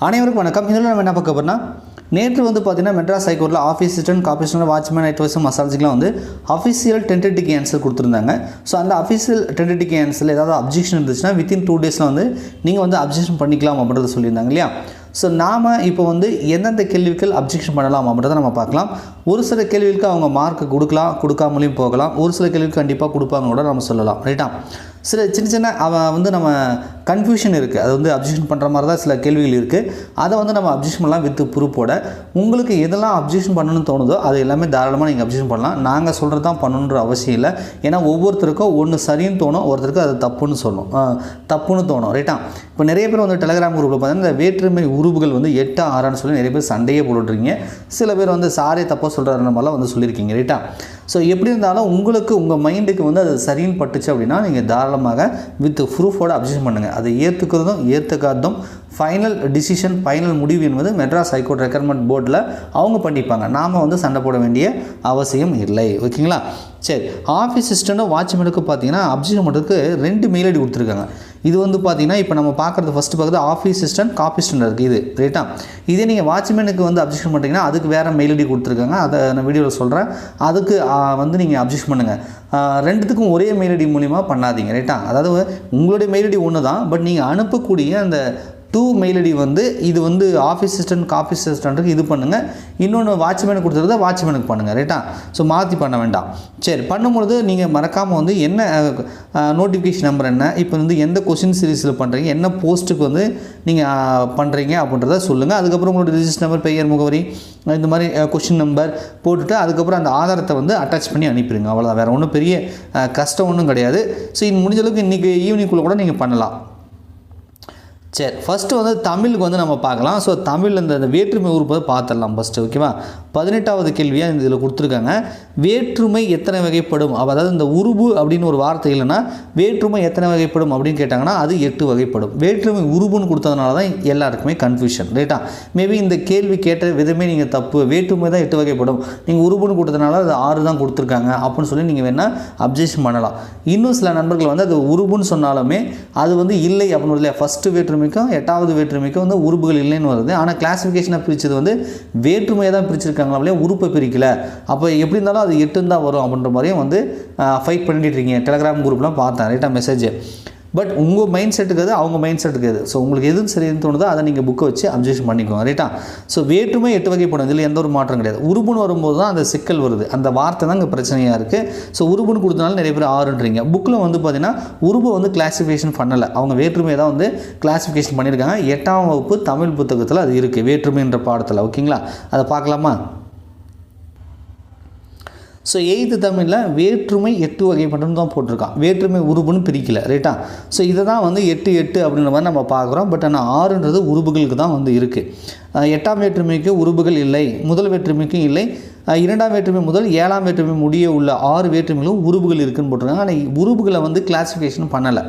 அனைவருக்கும் வணக்கம். இதில் நம்ம என்ன பார்க்க போகிறோம்னா, நேற்று வந்து பார்த்தீங்கன்னா மெட்ராஸ் ஹைகோர்ட்டில் office assistant, corporation watchman, adviser, மசாலஜிக்கெலாம் வந்து அஃபிஷியல் டென்டேட்டிவ் ஆன்சர் கொடுத்துருந்தாங்க. ஸோ அந்த அஃபிஷியல் டென்டேட்டிவ் ஆன்சரில் ஏதாவது அப்ஜெக்ஷன் இருந்துச்சுன்னா வித்தின் 2 டேஸில் வந்து நீங்கள் வந்து அப்ஜெக்ஷன் பண்ணிக்கலாம் அப்படின்றத சொல்லியிருந்தாங்க இல்லையா. ஸோ நாம் இப்போ வந்து எந்தெந்த கேள்விகள் அப்ஜெக்ஷன் பண்ணலாம் அப்படின்றத நம்ம பார்க்கலாம். ஒரு சில கேள்விகளுக்கு அவங்க மார்க் கொடுக்கலாம், கொடுக்காமலையும் போகலாம். ஒரு சில கேள்விக்கு கண்டிப்பாக கொடுப்பாங்க கூட நம்ம சொல்லலாம், ரைட்டா. சில சின்ன வந்து நம்ம கன்ஃபியூஷன் இருக்குது, அது வந்து அப்ஜெக்ஷன் பண்ணுற மாதிரி தான் சில கேள்விகள் இருக்குது. அதை வந்து நம்ம அப்ஜெக்ஷன் பண்ணலாம் வித் ப்ரூஃபோட. உங்களுக்கு எதெல்லாம் அப்ஜெக்ஷன் பண்ணணும்னு தோணுதோ அது எல்லாமே தாராளமாக நீங்கள் அப்ஜெக்ஷன் பண்ணலாம். நாங்கள் சொல்கிறது தான் பண்ணணுன்ற அவசியம் இல்லை. ஏன்னா ஒவ்வொருத்தருக்கும் ஒன்று சரின்னு தோணும், ஒருத்தருக்கு அது தப்புன்னு தப்புன்னு தோணும், ரைட்டா. இப்போ நிறைய பேர் வந்து டெலகிராம் குரூப்பில் பார்த்தீங்கன்னா இந்த வேற்றுமை உருவுகள் வந்து 8 6ன்னு சொல்லி நிறைய பேர் சண்டையே போட்டுட்ருக்கீங்க. சில பேர் வந்து சாரே தப்பாக சொல்கிறாருன்ற மாதிரிலாம் வந்து சொல்லியிருக்கீங்க, ரைட்டா. ஸோ எப்படி இருந்தாலும் உங்களுக்கு உங்கள் மைண்டுக்கு வந்து அது சரின்னு பட்டுச்சு அப்படின்னா நீங்கள் தாராளமாக வித் ப்ரூஃபோட அப்ஜெக்ஷன் பண்ணுங்கள். அதை ஏற்றுக்கிறதும் ஏற்றுக்காததும் ஃபைனல் டிசிஷன், ஃபைனல் முடிவு என்பது மெட்ராஸ் ஹைகோர்ட் ரெக்கமெண்ட் போர்டில் அவங்க பண்ணிப்பாங்க. நாம் வந்து சண்டை போட வேண்டிய அவசியம் இல்லை, ஓகேங்களா. சரி, ஆஃபீஸ் அசிஸ்டண்ட்டும் வாட்ச்மேனுக்கும் பார்த்தீங்கன்னா அப்ஜெக்ஷன் பண்ணுறதுக்கு 2 மெயில் ஐடி கொடுத்துருக்காங்க. இது வந்து பார்த்தீங்கன்னா இப்போ நம்ம பார்க்குறது ஃபஸ்ட்டு பார்க்குறது ஆஃபீஸ் அசிஸ்டன்ட், காப்பி அசிஸ்டன்ட் இருக்குது, இது ரைட்டா. இதே நீங்கள் வாட்ச்மேனுக்கு வந்து அப்ஜெக்ஷன் பண்ணுறீங்கன்னா அதுக்கு வேறு மெயில் ஐடி கொடுத்துருக்காங்க. அதை நான் வீடியோவில் சொல்கிறேன். அதுக்கு வந்து நீங்கள் அப்ஜெக்ஷன் பண்ணுங்கள். 2த்துக்கும் ஒரே மெயில் ஐடி மூலிமா பண்ணாதீங்க, ரைட்டா. அதாவது உங்களுடைய மெயில் ஐடி ஒன்று தான், பட் நீங்கள் அனுப்பக்கூடிய அந்த 2 மெயில் ஐடி வந்து இது வந்து ஆஃபீஸ் அசிஸ்டன்ட், காப்பி அசிஸ்டண்ட்டுக்கு இது பண்ணுங்கள். இன்னொன்று வாட்ச்மேனுக்கு கொடுத்துருந்தா வாட்ச்மேனுக்கு பண்ணுங்கள், ரைட்டா. ஸோ மாற்றி பண்ண வேண்டாம். சரி, பண்ணும்பொழுது நீங்கள் மறக்காமல் வந்து என்ன நோட்டிஃபிகேஷன் நம்பர் என்ன, இப்போ வந்து எந்த கொஸ்டின் சீரீஸில் பண்ணுறீங்க, என்ன போஸ்ட்டுக்கு வந்து நீங்கள் பண்ணுறீங்க அப்படின்றத சொல்லுங்கள். அதுக்கப்புறம் உங்களோட ரிஜிஸ்டர் நம்பர், பெயர், முகவரி, இந்த மாதிரி கொஸ்டின் நம்பர் போட்டுட்டு அதுக்கப்புறம் அந்த ஆதாரத்தை வந்து அட்டாச் பண்ணி அனுப்பிடுங்க. அவ்வளோதான், வேறு ஒன்றும் பெரிய கஷ்டம் ஒன்றும் கிடையாது. ஸோ இது முடிஞ்ச அளவுக்கு இன்றைக்கி ஈவினிங்குள்ளே கூட நீங்கள் பண்ணலாம். சரி, ஃபஸ்ட்டு வந்து தமிழுக்கு வந்து நம்ம பார்க்கலாம். ஸோ தமிழ் இந்த வேற்றுமை உறுப்பை பார்த்துடலாம் ஃபஸ்ட்டு, ஓகேவா. 18வது கேள்வியாக இந்த இதில் கொடுத்துருக்காங்க. வேற்றுமை எத்தனை வகைப்படும், அதாவது இந்த உருபு அப்படின்னு ஒரு வார்த்தை இல்லைன்னா வேற்றுமை எத்தனை வகைப்படும் அப்படின்னு கேட்டாங்கன்னா அது 8 வகைப்படும். வேற்றுமை உருபுன்னு கொடுத்ததுனால தான் எல்லாருக்குமே கன்ஃபியூஷன், ரைட்டா. மேபி இந்த கேள்வி கேட்ட விதமே நீங்கள் தப்பு, வேற்றுமை தான் 8 வகைப்படும், நீங்கள் உருபுன்னு கொடுத்ததுனால அது 6 தான் கொடுத்துருக்காங்க அப்படின்னு சொல்லி நீங்கள் வேணால் அப்ஜெக்ஷன் பண்ணலாம். இன்னும் சில நண்பர்கள் வந்து அது உருபுன்னு சொன்னாலுமே அது வந்து இல்லை அப்படின்னு இல்லையா. ஃபஸ்ட்டு வேற்றுமைக்கும் 8வது வேற்றுமைக்கும் வந்து உறுப்புகள் இல்லைன்னு வருது. ஆனால் கிளாஸிஃபிகேஷனை பிரித்தது வந்து வேற்றுமையை தான் பிரிச்சிருக்காங்க, உறுப்பை பிரிக்கல. அப்போ எப்படி இருந்தாலும் அது 8 தான் வரும் அப்படின்ற மாதிரியும் வந்து ஃபைட் பண்ணிட்டு இருக்கீங்க. டெலகிராம் குரூப்லாம் பார்த்தேன், ரைட்டாக மெசேஜ். பட் உங்கள் மைண்ட் செட்டுக்கு அது, அவங்க மைண்ட் செட்டுக்கு அது. ஸோ உங்களுக்கு எதுவும் சரின்னு தோணுதோ அதை நீங்கள் புக்கை வச்சு அப்ஜெக்ஷன் பண்ணிக்கோங்க, ரைட்டா. ஸோ வேற்றுமை 8 வகைப்படும், இதில் எந்த ஒரு மாற்றம் கிடையாது. உருபுன்னு வரும்போது தான் அந்த சிக்கல் வருது, அந்த வார்த்தை தான் இங்கே பிரச்சனையாக இருக்குது. ஸோ உருபுன்னு கொடுத்தனால நிறைய பேர் 6ன்றீங்க. புக்கில் வந்து பார்த்தீங்கன்னா உருபை வந்து கிளாஸிஃபிகேஷன் பண்ணலை, அவங்க வேற்றுமையை தான் வந்து கிளாஸிஃபிகேஷன் பண்ணியிருக்காங்க. 8ஆம் வகுப்பு தமிழ் புத்தகத்தில் அது இருக்குது, வேற்றுமைன்ற பாடத்தில், ஓகேங்களா. அதை பார்க்கலாமா. ஸோ 8th தமிழில் வேற்றுமை 8 வகைப்படும் தான் போட்டிருக்கான், வேற்றுமை உருபுன்னு பிரிக்கல, ரைட்டா. ஸோ இதை தான் வந்து 8 8 அப்படின்ற மாதிரி நம்ம பார்க்குறோம். பட் ஆனால் 6ன்றது உருபுகளுக்கு தான் வந்து இருக்குது. 8ஆம் வேற்றுமைக்கு உருபுகள் இல்லை, முதல் வேற்றுமைக்கும் இல்லை, 2ஆம் வேற்றுமை முதல் 7ஆம் வேற்றுமை முடிய உள்ள 6 வேற்றுமைகளும் உருபுகள் இருக்குதுன்னு போட்டிருக்காங்க. ஆனால் உருபுகளை வந்து கிளாஸிஃபிகேஷன் பண்ணலை,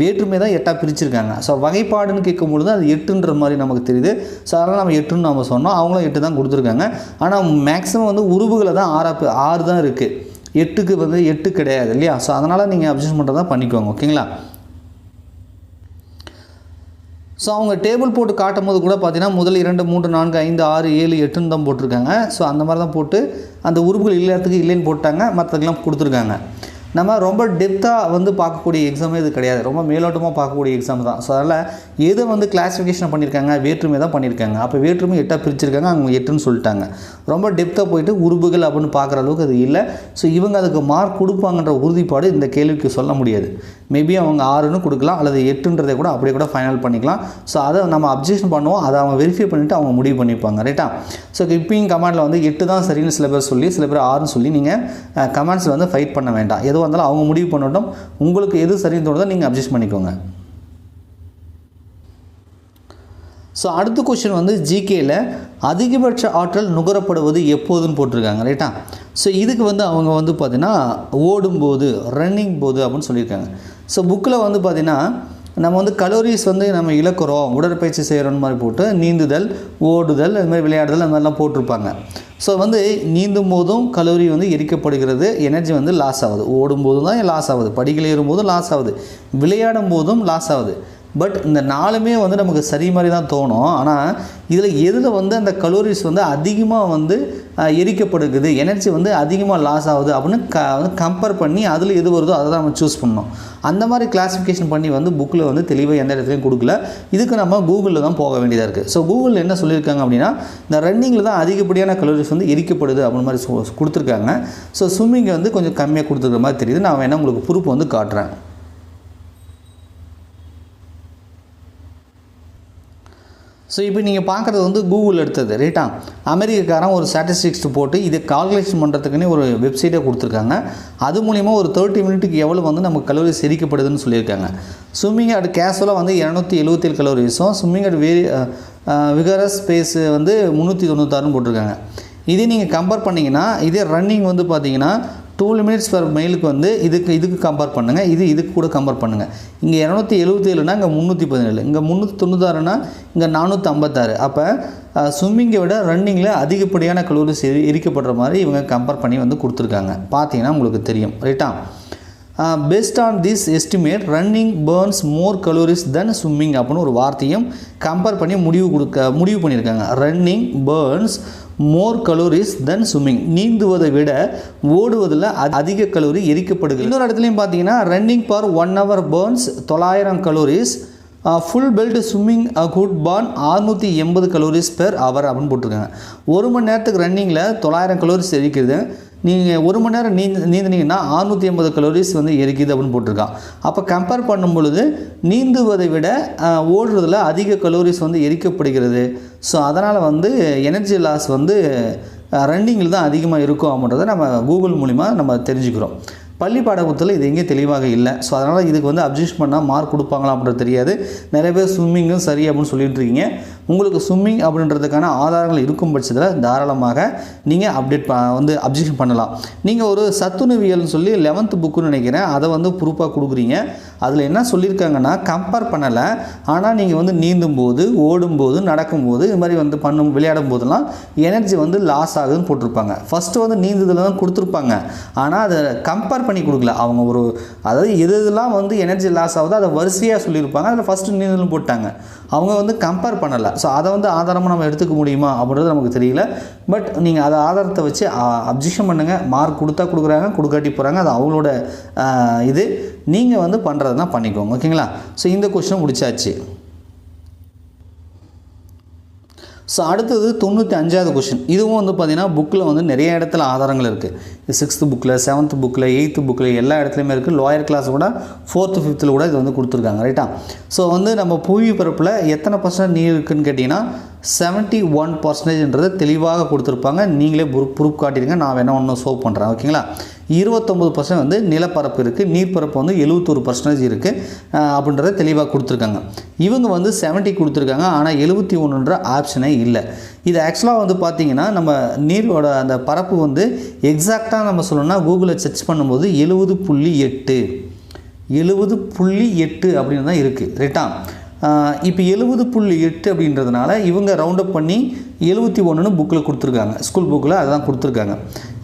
வேற்றுமை தான் 8ஆக பிரிச்சிருக்காங்க. ஸோ வகைப்பாடுன்னு கேட்கும்பொழுது அது 8ன்ற மாதிரி நமக்கு தெரியுது. ஸோ அதனால் நம்ம 8ன்னு நம்ம சொன்னோம், அவங்களும் 8 தான் கொடுத்துருக்காங்க. ஆனால் மேக்ஸிமம் வந்து உருபுகளை தான் 6 தான் இருக்குது, 8க்கு வந்து 8 கிடையாது இல்லையா. ஸோ அதனால் நீங்கள் அப்ஜெக்ஷன் பண்ணுறதா பண்ணிக்கோங்க, ஓகேங்களா. ஸோ அவங்க டேபிள் போட்டு காட்டும் போது கூட பார்த்தீங்கன்னா முதல் 2 3 4 5 6 7 8ன்னு தான் போட்டிருக்காங்க. ஸோ அந்த மாதிரி தான் போட்டு அந்த உறுப்புகள் எல்லாத்துக்கும் இல்லைன்னு போட்டாங்க, மற்றதுக்கெல்லாம் கொடுத்துருக்காங்க. நம்ம ரொம்ப டெப்த்தாக வந்து பார்க்கக்கூடிய எக்ஸாமே இது கிடையாது, ரொம்ப மேலோட்டமாக பார்க்கக்கூடிய எக்ஸாம் தான். ஸோ அதனால் எதை வந்து கிளாஸிஃபிகேஷன் பண்ணியிருக்காங்க, வேற்றுமை தான் பண்ணியிருக்காங்க. அப்போ வேற்றுமை 8ஆக பிரிச்சிருக்காங்க, அவங்க 8ன்னு சொல்லிட்டாங்க. ரொம்ப டெப்த்தாக போயிட்டு உறுப்புகள் அப்படின்னு பார்க்குற அளவுக்கு அது இல்லை. ஸோ இவங்க அதுக்கு மார்க் கொடுப்பாங்கன்ற உறுதிப்பாடு இந்த கேள்விக்கு சொல்ல முடியாது. மேபி அவங்க 6ன்னு கொடுக்கலாம், அல்லது 8ன்றதை கூட அப்படியே கூட ஃபைனல் பண்ணிக்கலாம். ஸோ அதை நம்ம அப்ஜெக்ஷன் பண்ணுவோம், அதை அவங்க வெரிஃபை பண்ணிவிட்டு அவங்க முடிவு பண்ணிப்பாங்க, ரைட்டா. ஸோ இப்பயும் கமெண்டில் வந்து 8 தான் சரின்னு சில பேர் சொல்லி, சில பேர் 6ன்னு சொல்லி நீங்கள் கமெண்ட்ஸில் வந்து ஃபைட் பண்ண வேண்டாம். எதுவாக இருந்தாலும் அவங்க முடிவு பண்ணட்டும், உங்களுக்கு எது சரின்னு தோணுதோ நீங்கள் அப்ஜெக்ட் பண்ணிக்கோங்க. ஸோ அடுத்த கொஸ்டின் வந்து ஜிகேயில் அதிகபட்ச ஆற்றல் நுகரப்படுவது எப்போதுன்னு போட்டிருக்காங்க, ரைட்டா. ஸோ இதுக்கு வந்து அவங்க வந்து பார்த்திங்கன்னா ஓடும்போது, ரன்னிங் போது அப்படின்னு சொல்லியிருக்காங்க. ஸோ புக்கில் வந்து பார்த்திங்கன்னா நம்ம வந்து கலோரிஸ் வந்து நம்ம இழக்கிறோம், உடற்பயிற்சி செய்கிறோன்னு மாதிரி போட்டு நீந்துதல், ஓடுதல், அது மாதிரி விளையாடுதல் அந்த மாதிரிலாம் போட்டிருப்பாங்க. ஸோ வந்து நீந்தும் போதும் கலோரி வந்து எரிக்கப்படுகிறது, எனர்ஜி வந்து லாஸ் ஆகுது. ஓடும்போதும் தான் லாஸ் ஆகுது, படிகள் ஏறும்போதும் லாஸ் ஆகுது, விளையாடும் போதும் லாஸ் ஆகுது. பட் இந்த நாலுமே வந்து நமக்கு சரி மாதிரி தான் தோணும். ஆனால் இதில் எதில் வந்து அந்த கலோரிஸ் வந்து அதிகமாக வந்து எரிக்கப்படுகிறது, எனர்ஜி வந்து அதிகமாக லாஸ் ஆகுது அப்படின்னு கம்பேர் பண்ணி அதில் எது வருதோ அதை தான் நம்ம சூஸ் பண்ணணும். அந்த மாதிரி கிளாஸிஃபிகேஷன் பண்ணி வந்து புக்கில் வந்து தெளிவாக எந்த இடத்துலையும் கொடுக்கல. இதுக்கு நம்ம கூகுளில் தான் போக வேண்டியதாக இருக்குது. ஸோ கூகுளில் என்ன சொல்லியிருக்காங்க அப்படின்னா, இந்த ரன்னிங்கில் தான் அதிகப்படியான கலோரிஸ் வந்து எரிக்கப்படுது அப்படின்னு மாதிரி கொடுத்துருக்காங்க. ஸோ ஸ்விம்மிங்கை வந்து கொஞ்சம் கம்மியாக கொடுத்துருக்க மாதிரி தெரியுது. நான் வேணால் உங்களுக்கு ப்ரூஃப் வந்து காட்டுறேன். ஸோ இப்போ நீங்கள் பார்க்குறது வந்து கூகுள் எடுத்தது ரைட்டா. அமெரிக்காரன் ஒரு ஸ்டாட்டிஸ்டிக்ஸ் போட்டு இதை கால்குலேஷன் பண்ணுறதுக்குன்னே ஒரு வெப்சைட்டை கொடுத்துருக்காங்க. அது மூலிமா ஒரு 30 மினிட்டுக்கு எவ்வளோ வந்து நமக்கு கலோரிஸ் எரிக்கப்படுதுன்னு சொல்லியிருக்காங்க. ஸ்விம்மிங் அட் கேஷுவலாக வந்து 277 கலோரிஸும், ஸ்விம்மிங் அட் விகரஸ் ஸ்பேஸ் வந்து 396 போட்டிருக்காங்க. இதே நீங்கள் கம்பேர் பண்ணிங்கன்னா, இதே ரன்னிங் வந்து பார்த்தீங்கன்னா 2 minutes per மைலுக்கு வந்து இதுக்கு கம்பேர் பண்ணுங்கள், இதுக்கு கூட கம்பேர் பண்ணுங்கள். இங்கே 277னா இங்கே 317, இங்கே 396னா இங்கே 456. அப்போ ஸ்விம்மிங்கை விட ரன்னிங்கில் அதிகப்படியான கலோரிஸ் எரிக்கப்படுற மாதிரி இவங்க கம்பேர் பண்ணி வந்து கொடுத்துருக்காங்க. பார்த்தீங்கன்னா உங்களுக்கு தெரியும் ரைட்டா. Based on this estimate running burns more calories then swimming அப்படின்னு ஒரு வார்த்தையும் கம்பேர் பண்ணி முடிவு பண்ணியிருக்காங்க. ரன்னிங் பேர்ன்ஸ் மோர் கலோரிஸ் தென் ஸ்விம்மிங், நீந்துவதை விட ஓடுவதில் அதிக கலோரி எரிக்கப்படுகிறது. இன்னொரு இடத்துலையும் பார்த்தீங்கன்னா running per 1 hour burns 900 calories, full belt swimming good born 680 calories per hour அப்படின்னு போட்டிருக்காங்க. 1 மணி நேரத்துக்கு ரன்னிங்கில் 900 கலோரிஸ் எரிக்கிறது, நீங்கள் 1 மணி நேரம் நீந்தினீங்கன்னா 680 கலோரிஸ் வந்து எரிக்குது அப்படின்னு போட்டிருக்கான். அப்போ கம்பேர் பண்ணும் பொழுது நீந்துவதை விட ஓடுறதில் அதிக கலோரிஸ் வந்து எரிக்கப்படுகிறது. ஸோ அதனால் வந்து எனர்ஜி லாஸ் வந்து ரன்னிங்கில் தான் அதிகமாக இருக்கும் அப்படின்றத நம்ம கூகுள் மூலிமா நம்ம தெரிஞ்சுக்கிறோம். பள்ளி பாடப்புத்தகத்தில் இது எங்கேயும் தெளிவாக இல்லை. ஸோ அதனால் இதுக்கு வந்து அப்ஜெக்ட் பண்ணால் மார்க் கொடுப்பாங்களா அப்படின்றது தெரியாது. நிறைய பேர் ஸ்விம்மிங்கும் சரி அப்படின்னு சொல்லிட்டு இருக்கீங்க. உங்களுக்கு ஸ்விம்மிங் அப்படின்றதுக்கான ஆதாரங்கள் இருக்கும் பட்சத்தில் தாராளமாக நீங்கள் வந்து அப்ஜெக்ஷன் பண்ணலாம். நீங்கள் ஒரு சத்துணவியல்னு சொல்லி 11th புக்குன்னு நினைக்கிறேன், அதை வந்து ப்ரூஃபாக கொடுக்குறீங்க. அதில் என்ன சொல்லியிருக்காங்கன்னா கம்பேர் பண்ணலை, ஆனால் நீங்கள் வந்து நீந்தும் போது, ஓடும்போது, நடக்கும்போது, இது மாதிரி வந்து விளையாடும் போதெல்லாம் எனர்ஜி வந்து லாஸ் ஆகுதுன்னு போட்டிருப்பாங்க. ஃபஸ்ட்டு வந்து நீந்துதில் தான் கொடுத்துருப்பாங்க, ஆனால் அதை கம்பேர் பண்ணி கொடுக்கல. அவங்க அதாவது எதெல்லாம் வந்து எனர்ஜி லாஸ் ஆகுதோ அதை வரிசையாக சொல்லியிருப்பாங்க. அதில் ஃபஸ்ட்டு நீந்தலும் போட்டாங்க, அவங்க வந்து கம்பேர் பண்ணலை. ஸோ அதை வந்து ஆதாரமாக நம்ம எடுத்துக்க முடியுமா அப்படின்றது நமக்கு தெரியல. பட் நீங்கள் அதை ஆதாரத்தை வச்சு அப்ஜெக்ஷன் பண்ணுங்கள். மார்க் கொடுத்தா கொடுக்குறாங்க, கொடுக்காட்டி போகிறாங்க, அது அவங்களோட இது. நீங்கள் வந்து பண்ணுறதுனா பண்ணிக்கோங்க, ஓகேங்களா. ஸோ இந்த கொஸ்டின் முடிச்சாச்சு. ஸோ அடுத்தது 95வது கொஸ்டின். இதுவும் வந்து பார்த்திங்கன்னா புக்கில் வந்து நிறைய இடத்துல ஆதாரங்கள் இருக்குது. 6th புக்கில், 7th புக்கில், 8th புக்கில் எல்லா இடத்துலையுமே இருக்குது. லோயர் கிளாஸ் கூட 4th 5th கூட இது வந்து கொடுத்துருக்காங்க ரைட்டா. ஸோ வந்து நம்ம புவி பரப்பில் எத்தனை % நீர் இருக்குதுன்னு கேட்டிங்கன்னா 71%ன்றதை தெளிவாக கொடுத்துருப்பாங்க. நீங்களே ப்ரூஃப் காட்டிடுங்க, நான் வேணால் ஒன்று ஷோ பண்ணுறேன், ஓகேங்களா. 29% வந்து நிலப்பரப்பு இருக்குது, நீர்ப்பரப்பு வந்து 71% இருக்குது அப்படின்றத தெளிவாக கொடுத்துருக்காங்க. இவங்க வந்து 70 கொடுத்துருக்காங்க, ஆனால் 71ன்ற ஆப்ஷனே இல்லை. இது ஆக்சுவலாக வந்து பார்த்திங்கன்னா நம்ம நீரோட அந்த பரப்பு வந்து எக்ஸாக்டாக நம்ம சொல்லணும்னா கூகுளில் சர்ச் பண்ணும்போது 70.8 அப்படின்னு தான் இருக்குது ரைட்டா. இப்போ 70.8 அப்படின்றதுனால இவங்க ரவுண்ட் அப் பண்ணி 71ன்னு புக்கில் கொடுத்துருக்காங்க, ஸ்கூல் புக்கில் அதுதான் கொடுத்துருக்காங்க.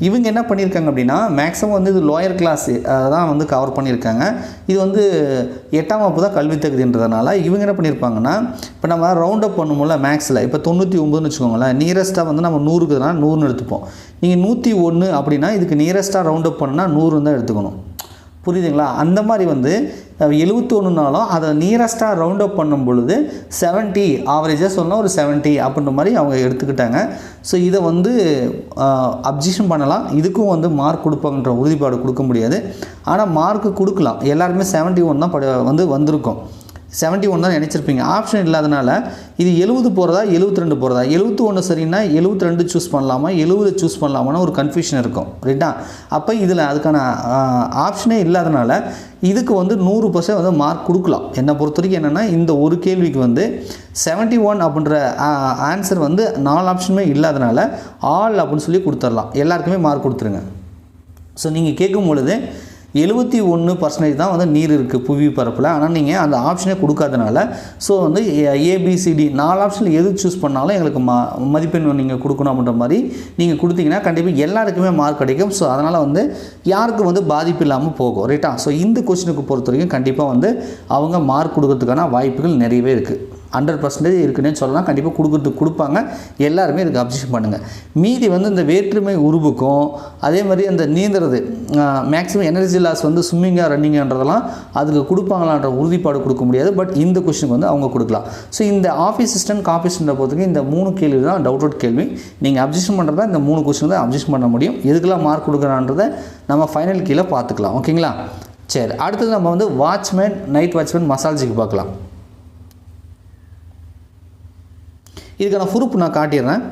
இவங்க என்ன பண்ணியிருக்காங்க அப்படின்னா மேக்ஸிமம் வந்து இது லோயர் கிளாஸ் தான் வந்து கவர் பண்ணியிருக்காங்க. இது வந்து 8ஆம் வகுப்பு தான் கல்வி தகுதின்றதுனால இவங்க என்ன பண்ணியிருப்பாங்கன்னா, இப்போ நம்ம ரவுண்ட் அப் பண்ணும்போல மேக்ஸில் இப்போ 99ன்னு வச்சுக்கோங்களேன், நியரஸ்ட்டாக வந்து நம்ம 100க்குதுன்னா 100ன்னு எடுத்துப்போம். நீங்கள் 101 அப்படின்னா இதுக்கு நியரஸ்ட்டாக ரவுண்ட் அப் பண்ணால் 100 தான் எடுத்துக்கணும், புரியுதுங்களா. அந்த மாதிரி வந்து 71னாலும் அதை நியரஸ்ட்டாக ரவுண்ட் அப் பண்ணும் பொழுது 70, ஆவரேஜாக சொன்னால் ஒரு 70 அப்படின்ற மாதிரி அவங்க எடுத்துக்கிட்டாங்க. ஸோ இதை வந்து அப்ஜெக்ஷன் பண்ணலாம். இதுக்கும் வந்து மார்க் கொடுப்பாங்கன்ற உறுதிப்பாடு கொடுக்க முடியாது, ஆனால் மார்க்கு கொடுக்கலாம். எல்லாருமே 71 தான் வந்து வந்திருக்கும். 71 தான் நினச்சிருப்பீங்க. ஆப்ஷன் இல்லாதனால இது 70 போகிறதா 72 போகிறதா, 71 சரின்னா 72 சூஸ் பண்ணலாமா 70 சூஸ் பண்ணலாமான்னு ஒரு கன்ஃபியூஷன் இருக்கும் ரைட்டா. அப்போ இதில் அதுக்கான ஆப்ஷனே இல்லாதனால இதுக்கு வந்து 100% வந்து மார்க் கொடுக்கலாம். என்னை பொறுத்த வரைக்கும் என்னென்னா இந்த ஒரு கேள்விக்கு வந்து 71 அப்படின்ற ஆன்சர் வந்து 4 ஆப்ஷனுமே இல்லாதனால ஆல் அப்படின்னு சொல்லி கொடுத்துடலாம், எல்லாருக்குமே மார்க் கொடுத்துருங்க. ஸோ நீங்கள் கேட்கும் பொழுது 71% தான் வந்து நீர் இருக்குது புவி பரப்பில். ஆனால் நீங்கள் அந்த ஆப்ஷனே கொடுக்காதனால ஸோ வந்து ஏபிசிடி 4 ஆப்ஷனில் எது சூஸ் பண்ணாலும் எங்களுக்கு மதிப்பெண் நீங்கள் கொடுக்கணும் அப்படின்ற மாதிரி நீங்கள் கொடுத்தீங்கன்னா கண்டிப்பாக எல்லாருக்குமே மார்க் கிடைக்கும். ஸோ அதனால் வந்து யாருக்கும் வந்து பாதிப்பு இல்லாமல் போகும். ரைட்டா? ஸோ இந்த கொஸ்டினுக்கு பொறுத்த வரைக்கும் கண்டிப்பாக வந்து அவங்க மார்க் கொடுக்கறதுக்கான வாய்ப்புகள் நிறையவே இருக்குது. 100% இருக்குன்னு சொல்லலாம். கண்டிப்பாக கொடுப்பாங்க. எல்லாருமே இதுக்கு அப்சர்வ் பண்ணுங்கள். மீதி வந்து இந்த வேற்றுமை உருவுக்கும் அதே மாதிரி அந்த நீந்துறது மேக்ஸிமம் எனர்ஜி லாஸ் வந்து ஸ்விம்மிங்காக ரன்னிங்கன்றதெல்லாம் அதுக்கு கொடுப்பாங்களான்ற உறுதிப்பாடு கொடுக்க முடியாது. பட் இந்த கொஸ்டினுக்கு வந்து அவங்க கொடுக்கலாம். ஸோ இந்த ஆஃபீஸ் அசிஸ்டன்ட் காம்படிஷனை பொறுத்தவரைக்கும் இந்த 3 கேள்வி தான் டவுட் கேள்வி. நீங்கள் அப்ஜெக்ஷன் பண்ணுறதா இந்த 3 கொஸ்டின் தான் அப்ஜெக்ஷன் பண்ண முடியும். எதுக்கெல்லாம் மார்க் கொடுக்குறான்றதை நம்ம ஃபைனல் கீழே பார்த்துக்கலாம். ஓகேங்களா? சரி, அடுத்தது நம்ம வந்து வாட்ச்மேன், நைட் வாட்ச்மேன், மசாலஜிக்கு பார்க்கலாம். இதுக்கான ப்ரூஃப் நான் காட்டிடுறேன்.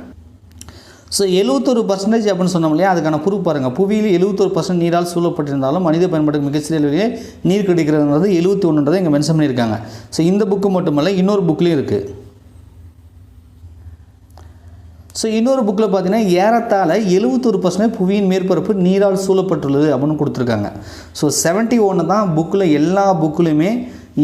ஸோ 71% அப்படின்னு சொன்னோம் இல்லையா, அதுக்கான ப்ரூஃப் பாருங்கள். புவியில் 71% நீரால் சூழப்பட்டிருந்தாலும் மனித பயன்பாட்டுக்கு மிகச்சிறிய அளவிலே நீர் கிடைக்கிறதுங்கிறது 71 இங்கே மென்ஷன் பண்ணியிருக்காங்க. ஸோ இந்த புக்கு மட்டுமல்ல, இன்னொரு புக்லேயும் இருக்குது. ஸோ இன்னொரு புக்கில் பார்த்தீங்கன்னா ஏறத்தாழ 71% புவியின் மேற்பரப்பு நீரால் சூழப்பட்டுள்ளது அப்படின்னு கொடுத்துருக்காங்க. ஸோ 71 தான் புக்கில், எல்லா புக்கிலையுமே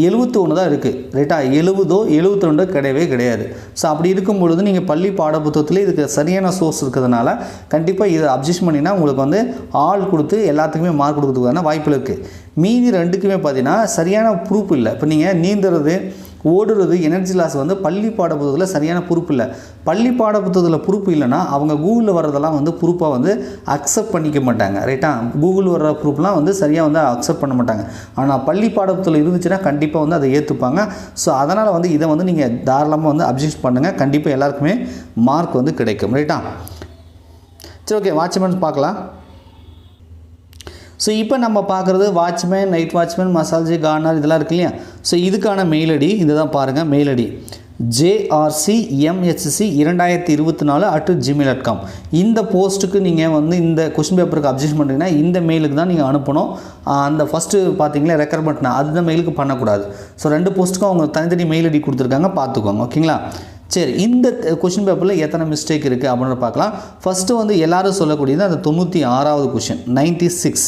71 தான் இருக்குது. ரைட்டா? 70 72 கிடையவே கிடையாது. ஸோ அப்படி இருக்கும் பொழுது நீங்கள் பள்ளி பாடப்புத்தகத்தில் இதுக்கு சரியான சோர்ஸ் இருக்கிறதுனால கண்டிப்பாக இதை அப்ஜெக்ட் பண்ணினா உங்களுக்கு வந்து ஆள் கொடுத்து எல்லாத்துக்குமே மார்க் கொடுக்கறதுக்கான வாய்ப்பில் இருக்குது. மீதி 2க்குமே பார்த்தீங்கன்னா சரியான ப்ரூஃப் இல்லை. இப்போ நீங்கள் நீந்துறது, ஓடுறது, எனர்ஜி லாஸ் வந்து பள்ளி பாடப்புத்தகத்தில் சரியான ப்ரூஃப் இல்லை. பள்ளி பாடப்புத்தகத்தில் ப்ரூஃப் இல்லைன்னா அவங்க கூகுளில் வர்றதெல்லாம் வந்து ப்ரூஃபாக வந்து அக்செப்ட் பண்ணிக்க மாட்டாங்க. ரைட்டா? கூகுள் வர்ற ப்ரூஃப்லாம் வந்து சரியாக வந்து அக்செப்ட் பண்ண மாட்டாங்க. ஆனால் பள்ளி பாடப்புத்தகத்தில் இருந்துச்சுன்னா கண்டிப்பாக வந்து அதை ஏற்றுப்பாங்க. ஸோ அதனால் வந்து இதை வந்து நீங்கள் தாராளமாக வந்து அப்ஜெக்ட் பண்ணுங்கள். கண்டிப்பாக எல்லாருக்குமே மார்க் வந்து கிடைக்கும். ரைட்டா? சரி, ஓகே, வாட்ச்மேன் பார்க்கலாம். ஸோ இப்போ நம்ம பார்க்குறது வாட்ச்மேன், நைட் வாட்ச்மேன், மசாலஜி, கார்னர் இதெல்லாம் இருக்கு இல்லையா. ஸோ இதுக்கான மெயில் ஐடி இது தான் பாருங்கள். Mail ID jrcmhc2024@gmail.com. இந்த போஸ்ட்டுக்கு நீங்கள் வந்து இந்த கொஸ்டின் பேப்பருக்கு அப்ஜெக்ட் பண்ணுறீங்கன்னா இந்த மெயிலுக்கு தான் நீங்கள் அனுப்பணும். அந்த ஃபஸ்ட்டு பார்த்தீங்களா ரெக்கமெண்ட்னா அந்த மெயிலுக்கு பண்ணக்கூடாது. ஸோ 2 போஸ்ட்டுக்கும் அவங்க தனித்தனி மெயில் ஐடி கொடுத்துருக்காங்க, பார்த்துக்கோங்க. ஓகேங்களா? சரி, இந்த கொஸ்டின் பேப்பரில் எத்தனை மிஸ்டேக் இருக்குது அப்படின்னு பார்க்கலாம். ஃபஸ்ட்டு வந்து எல்லோரும் சொல்லக்கூடியது அந்த 96வது கொஸ்டின் 96.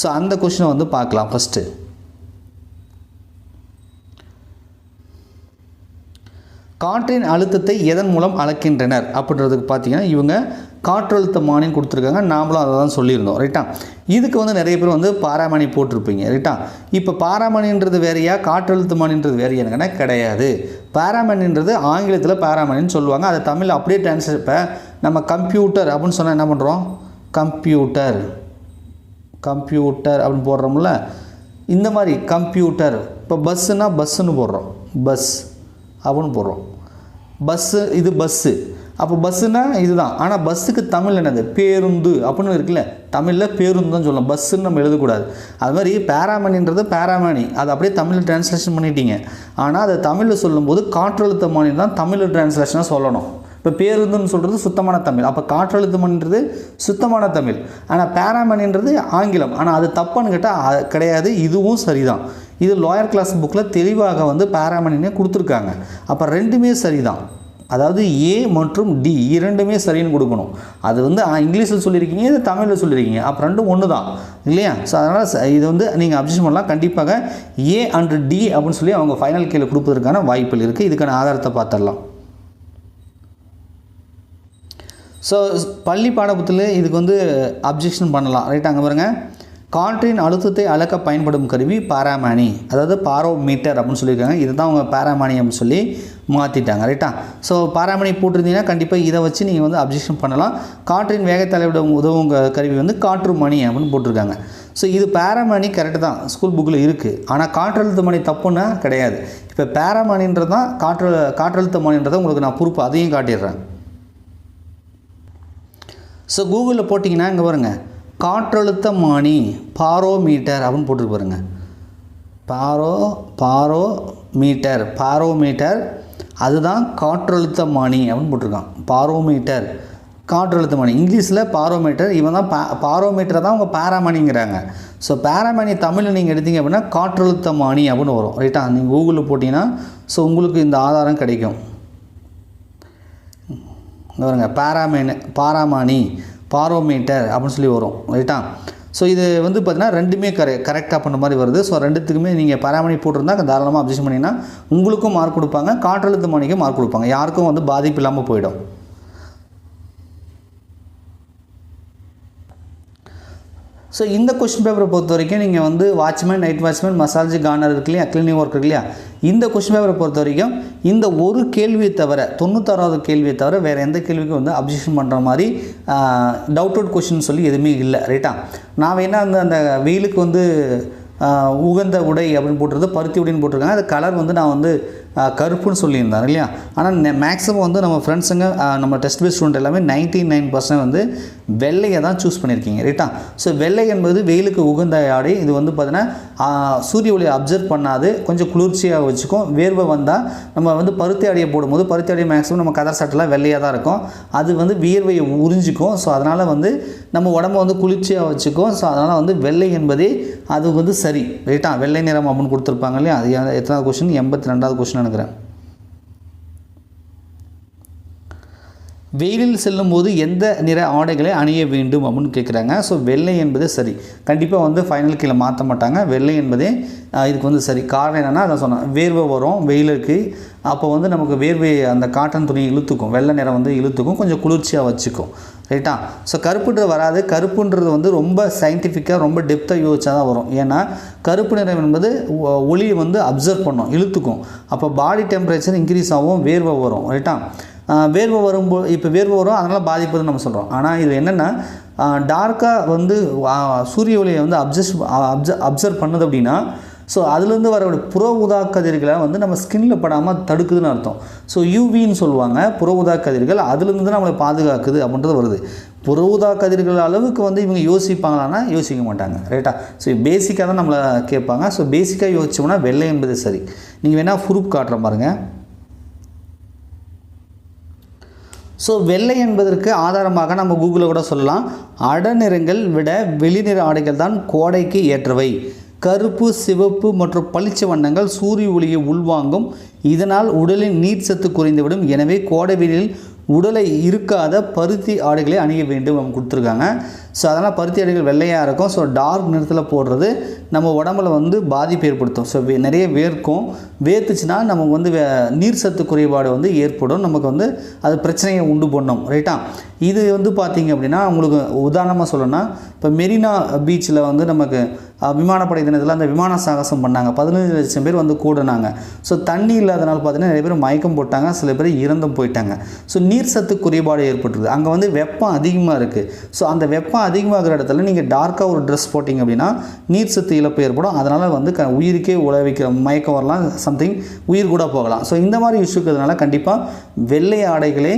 ஸோ அந்த கொஸ்டினை வந்து பார்க்கலாம். ஃபஸ்ட்டு காற்றின் அழுத்தத்தை எதன் மூலம் அளக்கின்றனர் அப்படின்றதுக்கு பார்த்தீங்கன்னா இவங்க காற்றழுத்தமானின்னு கொடுத்துருக்காங்க. நாமளும் அதை தான் சொல்லியிருந்தோம். ரைட்டா? இதுக்கு வந்து நிறைய பேர் வந்து பாராமணி போட்டிருப்பீங்க. ரைட்டா? இப்போ பாராமணின்றது வேறையா, காற்றழுத்தமானின்றது வேறையானுங்கன்னா கிடையாது. பாராமணின்றது ஆங்கிலத்தில் பாராமணின்னு சொல்லுவாங்க. அதை தமிழில் அப்படியே டிரான்ஸ்லேட். இப்போ நம்ம கம்ப்யூட்டர் அப்படின்னு சொன்னால் என்ன பண்ணுறோம்? கம்ப்யூட்டர் அப்படின்னு போடுறோம்ல, இந்த மாதிரி கம்ப்யூட்டர். இப்போ பஸ்ஸுன்னா பஸ்ஸுன்னு போடுறோம், பஸ் அப்படின்னு போடுறோம். பஸ்ஸு, இது பஸ்ஸு. அப்போ பஸ்ஸுன்னா இதுதான். ஆனால் பஸ்ஸுக்கு தமிழ் என்னது? பேருந்து அப்படின்னு இருக்குல்ல, தமிழில் பேருந்து தான் சொல்லலாம், பஸ்ஸுன்னு நம்ம எழுதக்கூடாது. அது மாதிரி பாராமணின்றது பாராமணி, அதை அப்படியே தமிழில் டிரான்ஸ்லேஷன் பண்ணிட்டீங்க. ஆனால் அதை தமிழில் சொல்லும்போது காற்றழுத்தமானி தான் தமிழில் டிரான்ஸ்லேஷனாக சொல்லணும். இப்போ பேருந்துன்னு சொல்கிறது சுத்தமான தமிழ். அப்போ காற்றழுத்தமானின்றது சுத்தமான தமிழ். ஆனால் பாராமணின்றது ஆங்கிலம். ஆனால் அது தப்பான்னு கேட்டால் கிடையாது, இதுவும் சரிதான். இது லோயர் கிளாஸ் புக்கில் தெளிவாக வந்து பாராமணினே கொடுத்துருக்காங்க. அப்போ 2மே சரிதான். அதாவது ஏ மற்றும் டி இரண்டுமே சரின்னு கொடுக்கணும். அது வந்து இங்கிலீஷில் சொல்லியிருக்கீங்க, இது தமிழில் சொல்லியிருக்கீங்க. அப்போ 2 ஒன்று தான் இல்லையா? ஸோ அதனால் இது வந்து நீங்கள் அப்ஜெக்ட் பண்ணலாம். கண்டிப்பாக ஏ அண்ட் டி அப்படின்னு சொல்லி அவங்க ஃபைனல் கீழே கொடுப்பதற்கான வாய்ப்புகள் இருக்குது. இதுக்கான ஆதாரத்தை பார்த்துடலாம். ஸோ பள்ளி பாடப்புத்தகத்தில் இதுக்கு வந்து அப்ஜெக்ஷன் பண்ணலாம். ரைட்? அங்கே பாருங்கள், காற்றின் அழுத்தத்தை அளக்க பயன்படும் கருவி பாராமணி, அதாவது பாரோமீட்டர் அப்படின்னு சொல்லியிருக்காங்க. இதுதான் அவங்க பாராமணி அப்படின்னு சொல்லி மாற்றிட்டாங்க. ரைட்டா? ஸோ பாராமணி போட்டிருந்தீங்கன்னா கண்டிப்பாக இதை வச்சு நீங்கள் வந்து அப்ஜெக்ஷன் பண்ணலாம். காற்றின் வேகத்தை அளவிட உதவும் கருவி வந்து காற்று மணி அப்படின்னு போட்டிருக்காங்க. ஸோ இது பாராமணி கரெக்டு தான், ஸ்கூல் புக்கில் இருக்குது. ஆனால் காற்றழுத்த மணி தப்புன்னா கிடையாது. இப்போ பாராமணின்றது தான் காற்றழுத்த மணின்றதை உங்களுக்கு நான் ப்ரூஃப் அதையும் காட்டிடுறேன். ஸோ கூகுளில் போட்டிங்கன்னா இங்கே பாருங்கள், காற்றழுத்தமானி பாரோமீட்டர் அப்படின்னு போட்டுருக்கு பாருங்கள். பாரோமீட்டர் அதுதான் காற்றழுத்தமானி அப்படின்னு போட்டிருக்கான். பாரோமீட்டர் காற்றழுத்தமானி, இங்கிலீஷில் பாரோமீட்டர். இவன் தான் பாரோமீட்டரை தான் அவங்க பாராமணிங்கிறாங்க. ஸோ பாராமணி தமிழில் நீங்கள் எடுத்தீங்க அப்படின்னா காற்றழுத்தமானி அப்படின்னு வரும். ரைட்டா? நீங்கள் கூகுளில் போட்டிங்கன்னா ஸோ உங்களுக்கு இந்த ஆதாரம் கிடைக்கும். பாருங்க, பாராமணி பாரோமீட்டர் அப்படின்னு சொல்லி வரும். ரைட்டா? ஸோ இது வந்து பார்த்தீங்கன்னா ரெண்டுமே கரெக்டாக பண்ண மாதிரி வருது. ஸோ ரெண்டுத்துக்குமே நீங்கள் பராமரி போட்டிருந்தா தாராளமாக அப்ஜெக்ஷன் பண்ணிங்கன்னா உங்களுக்கும் மார்க் கொடுப்பாங்க, காற்றழுத்த மானிக்கும் மார்க் கொடுப்பாங்க, யாருக்கும் வந்து பாதிப்பு இல்லாமல் போயிடும். ஸோ இந்த கொஸ்டின் பேப்பரை பொறுத்த வரைக்கும் நீங்கள் வந்து watchman, night watchman, massage corner இருக்கு இல்லையா, கிளீனிங் ஒர்க் இருக்கு இல்லையா, இந்த கொஸ்டின் பேப்பரை பொறுத்த வரைக்கும் இந்த ஒரு கேள்வியை தவிர 96வது கேள்வியை தவிர வேறு எந்த கேள்விக்கும் வந்து அப்ஜெக்ஷன் பண்ணுற மாதிரி டவுட் அவுட் கொஸ்டின் சொல்லி எதுவுமே இல்லை. ரைட்டா, நான் வேணால் அந்த வெயிலுக்கு வந்து உகந்த உடை அப்படின்னு போட்டுறது பருத்தி உடைன்னு போட்டிருக்காங்க. அது கலர் வந்து நான் வந்து கருப்புன்னு சொல்லியிருந்தார் இல்லையா. ஆனால் மேக்ஸிமம் வந்து நம்ம ஃப்ரெண்ட்ஸுங்க நம்ம டெஸ்ட் பேஸ் ஸ்டூடெண்ட் எல்லாமே 99% வந்து வெள்ளையை தான் சூஸ் பண்ணியிருக்கீங்க. ரைட்டா, ஸோ வெள்ளை என்பது வெயிலுக்கு உகந்த ஆடை. இது வந்து பார்த்தீங்கன்னா சூரிய ஒளியை அப்சர்வ் பண்ணாது, கொஞ்சம் குளிர்ச்சியாக வச்சுக்கும். வேர்வை வந்தால் நம்ம வந்து பருத்தி ஆடையை போடும்போது பருத்தி ஆடையை மேக்ஸிமம் நம்ம கதர் சட்டெல்லாம் வெள்ளையாக தான் இருக்கும், அது வந்து வியர்வையை உறிஞ்சிக்கும். ஸோ அதனால் வந்து நம்ம உடம்பை வந்து குளிர்ச்சியாக வச்சுக்கும். ஸோ அதனால் வந்து வெள்ளை என்பதே அது வந்து சரி. ரைட்டா, வெள்ளை நிறம் அப்படின்னு கொடுத்துருப்பாங்க இல்லையா. அது எத்தனாவது கொஸ்டின்? 82வது கொஸ்டின் நினைக்கிறேன். வெயிலில் செல்லும் போது எந்த நிற ஆடைகளை அணிய வேண்டும் அப்படின்னு கேட்குறாங்க. ஸோ வெள்ளை என்பதே சரி. கண்டிப்பாக வந்து ஃபைனல் கீழே மாற்ற மாட்டாங்க. வெள்ளை என்பதே இதுக்கு வந்து சரி. காரணம் என்னென்னா அதை சொன்னேன், வேர்வை வரும் வெயிலுக்கு, அப்போ வந்து நமக்கு வேர்வை அந்த காட்டன் துணி இழுத்துக்கும், வெள்ளை நிறம் வந்து இழுத்துக்கும், கொஞ்சம் குளிர்ச்சியாக வச்சுக்கும். ரைட்டா, ஸோ கருப்புன்றது வராது. கருப்புன்றது வந்து ரொம்ப சயின்டிஃபிக்காக ரொம்ப டெப்த்தாக யோசிச்சா தான் வரும். ஏன்னா கருப்பு நிறம் என்பது ஒளியை வந்து அப்சர்வ் பண்ணும், இழுத்துக்கும். அப்போ பாடி டெம்பரேச்சர் இன்க்ரீஸ் ஆகும், வேர்வை வரும். ரைட்டா, வேர்வை வரும்போது இப்போ வேர்வை வரும், அதனால் பாதிப்புன்னு நம்ம சொல்கிறோம். ஆனால் இது என்னென்னா டார்க்காக வந்து சூரிய ஒளியை வந்து அப்சர்வ் பண்ணுது அப்படின்னா, ஸோ அதுலேருந்து வர புற ஊதா கதிர்களை வந்து நம்ம ஸ்கின்ல படாமல் தடுக்குதுன்னு அர்த்தம். ஸோ யூவின்னு சொல்லுவாங்க புற ஊதா கதிர்கள், அதுலேருந்து தான் நம்மளை பாதுகாக்குது அப்படின்றது வருது. புற ஊதா கதிர்கள் அளவுக்கு வந்து இவங்க யோசிப்பாங்களான்னா யோசிக்க மாட்டாங்க. ரைட்டா, ஸோ பேசிக்காக தான் நம்மளை கேட்பாங்க. ஸோ பேசிக்காக யோசிச்சோம்னா வெள்ளை என்பது சரி. நீங்கள் வேணால் ப்ரூஃப் காட்டுற பாருங்கள். ஸோ வெள்ளை என்பதற்கு ஆதாரமாக நம்ம கூகுளில் கூட சொல்லலாம், அடநிறங்கள் விட வெளிநிற ஆடைகள் தான் கோடைக்கு ஏற்றவை. கருப்பு, சிவப்பு மற்றும் பளிச்சு வண்ணங்கள் சூரிய ஒளியை உள்வாங்கும், இதனால் உடலின் நீர் சத்து குறைந்துவிடும். எனவே கோடை வெயிலில் உடலை இருக்காத பருத்தி ஆடைகளை அணிய வேண்டும் அவங்க கொடுத்துருக்காங்க. ஸோ அதனால் பருத்தி ஆடைகள் வெள்ளையாக இருக்கும். ஸோ டார்க் நிறத்தில் போடுறது நம்ம உடம்புல வந்து பாதிப்பு ஏற்படுத்தும். ஸோ நிறைய வேர்க்கும், வேர்த்துச்சுன்னா நமக்கு வந்து நீர் சத்து குறைபாடு வந்து ஏற்படும், நமக்கு வந்து அது பிரச்சனையை உண்டு பண்ணும். ரைட்டா, இது வந்து பார்த்திங்க அப்படின்னா உங்களுக்கு உதாரணமாக சொல்லணும்னா, இப்போ மெரினா பீச்சில் வந்து நமக்கு விமானப்படை தினத்தில் அந்த விமான சாகசம் பண்ணாங்க, 15 லட்சம் பேர் வந்து கூடினாங்க. ஸோ தண்ணி இல்லாதனால பார்த்திங்கன்னா நிறைய பேர் மயக்கம் போட்டாங்க, சில பேர் இறந்தும் போயிட்டாங்க. ஸோ நீர் சத்து குறைபாடு ஏற்பட்டுருது, அங்கே வந்து வெப்பம் அதிகமாக இருக்குது. ஸோ அந்த வெப்பம் அதிகமாகிற இடத்துல நீங்கள் டார்க்காக ஒரு ட்ரெஸ் போட்டிங்க அப்படின்னா நீர் சத்து இழப்பு ஏற்படும். அதனால் வந்து உயிருக்கே உழவிக்கிற மயக்கம் வரலாம், சம்திங் உயிர் கூட போகலாம். ஸோ இந்த மாதிரி இஷ்யூ இருக்கிறதுனால கண்டிப்பாக வெள்ளை ஆடைகளே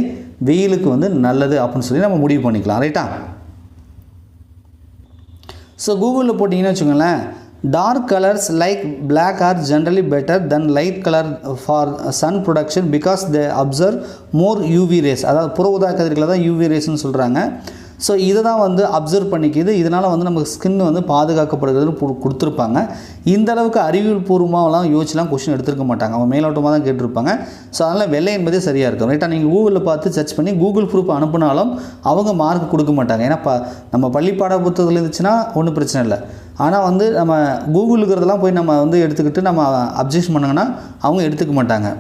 வெயிலுக்கு வந்து நல்லது அப்படின்னு சொல்லி நம்ம முடிவு பண்ணிக்கலாம். ரைட்டா, ஸோ கூகுளில் போட்டிங்கன்னா வச்சுக்கோங்களேன், dark colours like black are generally better than light color for sun production because they observe more UV rays. அதாவது புற ஊதா கதிர்களை தான் UV raysன்னு சொல்கிறாங்க. ஸோ இதை தான் வந்து அப்சர்வ் பண்ணிக்கிது, இதனால் வந்து நமக்கு ஸ்கின் வந்து பாதுகாக்கப்படுகிறது கொடுத்துருப்பாங்க. இந்த அளவுக்கு அறிவியல் பூர்வமாகலாம் யோசிச்சுலாம் கொஸ்டின் எடுத்துருக்க மாட்டாங்க, அவங்க மேலோட்டமாக தான் கேட்டிருப்பாங்க. ஸோ அதனால் வெள்ளை என்பதே சரியாக இருக்கும். ரைட்டாக, நீங்கள் கூகுளில் பார்த்து சர்ச் பண்ணி கூகுள் ப்ரூஃப் அனுப்புனாலும் அவங்க மார்க் கொடுக்க மாட்டாங்க. ஏன்னா நம்ம பள்ளி பாட புத்தகத்தில் இருந்துச்சுன்னா ஒன்றும் பிரச்சனை இல்லை. ஆனால் வந்து நம்ம கூகுளுக்கிறதெல்லாம் போய் நம்ம வந்து எடுத்துக்கிட்டு நம்ம அப்ஜெக்ஷன் பண்ணோங்கன்னா அவங்க எடுத்துக்க மாட்டாங்க.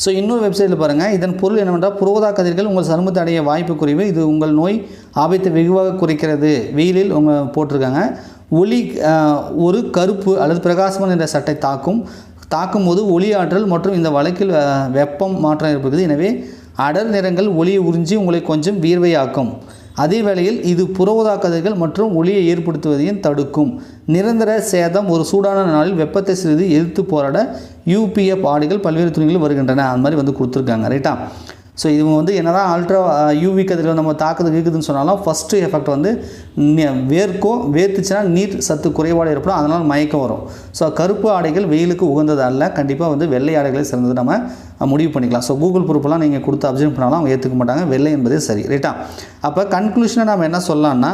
ஸோ இன்னொரு வெப்சைட்டில் பாருங்கள், இதன் பொருள் என்னவென்றால் புற ஊதா கதிர்கள் உங்கள் சருமத்தை அடைய வாய்ப்பு குறைவு, இது உங்கள் நோய் ஆபத்தை வெகுவாக குறைக்கிறது. வெயிலில் உங்கள் போட்டிருக்காங்க, ஒளி ஒரு கருப்பு அல்லது பிரகாசமான என்ற சட்டை தாக்கும் போது ஒளி ஆற்றல் மற்றும் இந்த வழக்கில் வெப்பம் மாற்றம் ஏற்படுகிறது. எனவே அடர் நிறங்கள் ஒளியை உறிஞ்சி உங்களை கொஞ்சம் வியர்வையாக்கும். அதே வேளையில் இது புற ஊதா கதிர்கள் மற்றும் ஒளியை ஏற்படுத்துவதையும் தடுக்கும். நிரந்தர சேதம், ஒரு சூடான நாளில் வெப்பத்தை சிறிது எதிர்த்து போராட யூபிஎஃப் ஆடைகள் பல்வேறு துணிகள் வருகின்றன. அந்த மாதிரி வந்து கொடுத்துருக்காங்க. ரைட்டா, ஸோ இது வந்து என்னதான் அல்ட்ரா யூவி கதிர்கள் நம்ம இருக்குதுன்னு சொன்னாலும் ஃபஸ்ட்டு எஃபெக்ட் வந்து வேர்த்துச்சுன்னா நீர் சத்து குறைபாடு ஏற்படும், அதனால் மயக்கம் வரும். ஸோ கருப்பு ஆடைகள் வெயிலுக்கு உகந்தது அல்ல, கண்டிப்பாக வந்து வெள்ளை ஆடைகளை சிறந்தது நம்ம முடிவு பண்ணிக்கலாம். ஸோ கூகுள் ப்ரூஃப்லாம் நீங்கள் கொடுத்து அப்சர்வ் பண்ணாலும் அவங்க ஏற்றுக்க மாட்டாங்க, வெள்ளை என்பதே சரி. ரைட்டா, அப்போ கன்க்ளூஷனாக நம்ம என்ன சொல்லலாம்னா,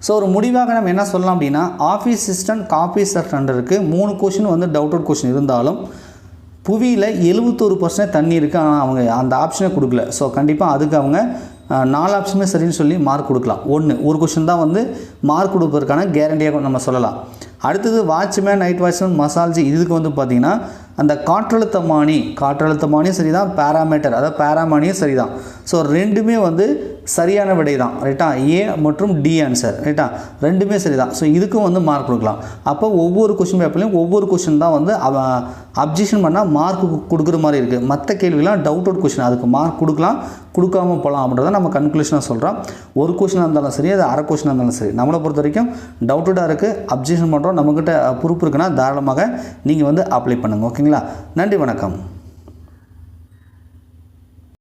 ஸோ ஒரு முடிவாக நம்ம என்ன சொல்லலாம் அப்படின்னா, ஆஃபீஸ் அசிஸ்டன்ட் காப்பி செக்டருக்கு 3 கொஷின் வந்து டவுட் அவுட் கொஷின் இருந்தாலும் புவியில் 71% தண்ணி இருக்குது, ஆனால் அவங்க அந்த ஆப்ஷனை கொடுக்கல. ஸோ கண்டிப்பாக அதுக்கு அவங்க 4 ஆப்ஷனுமே சரின்னு சொல்லி மார்க் கொடுக்கலாம். ஒரு கொஷின் தான் வந்து மார்க் கொடுப்பதற்கான கேரண்டியாக நம்ம சொல்லலாம். அடுத்தது வாட்ச்மேன், நைட் வாட்ச்மேன், மசாலஜி இதுக்கு வந்து பார்த்திங்கன்னா அந்த காற்றழுத்தமானியும் சரி தான், பேராமீட்டர் அதாவது பேராமானியும் சரி தான். ஸோ ரெண்டுமே வந்து சரியான விடை தான், ரைட்டா? ஏ மற்றும் டி ஆன்சர், ரைட்டா? ரெண்டுமே சரி தான். ஸோ இதுக்கும் வந்து மார்க் கொடுக்கலாம். அப்போ ஒவ்வொரு கொஷின் பேப்பர்லையும் ஒவ்வொரு கொஷின் தான் வந்து அப்ஜெக்ஷன் பண்ணால் மார்க் கொடுக்குற மாதிரி இருக்குது. மற்ற கேள்விலாம் டவுட் அவுட் கொஷின், அதுக்கு மார்க் கொடுக்கலாம், கொடுக்காமல் போகலாம் அப்படின்றத நம்ம கன்க்ளூஷனாக சொல்கிறோம். ஒரு கொஷினாக இருந்தாலும் சரி, அது அரை கொஷினாக இருந்தாலும் சரி, நம்மளை பொறுத்த வரைக்கும் டவுட்டடாக இருக்குது, அப்ஜெக்ஷன் பண்ணுறோம், நம்மக்கிட்ட பொறுப்பு இருக்குன்னா தாராளமாக நீங்கள் வந்து அப்ளை பண்ணுங்கள். ஓகேங்களா? நன்றி, வணக்கம்.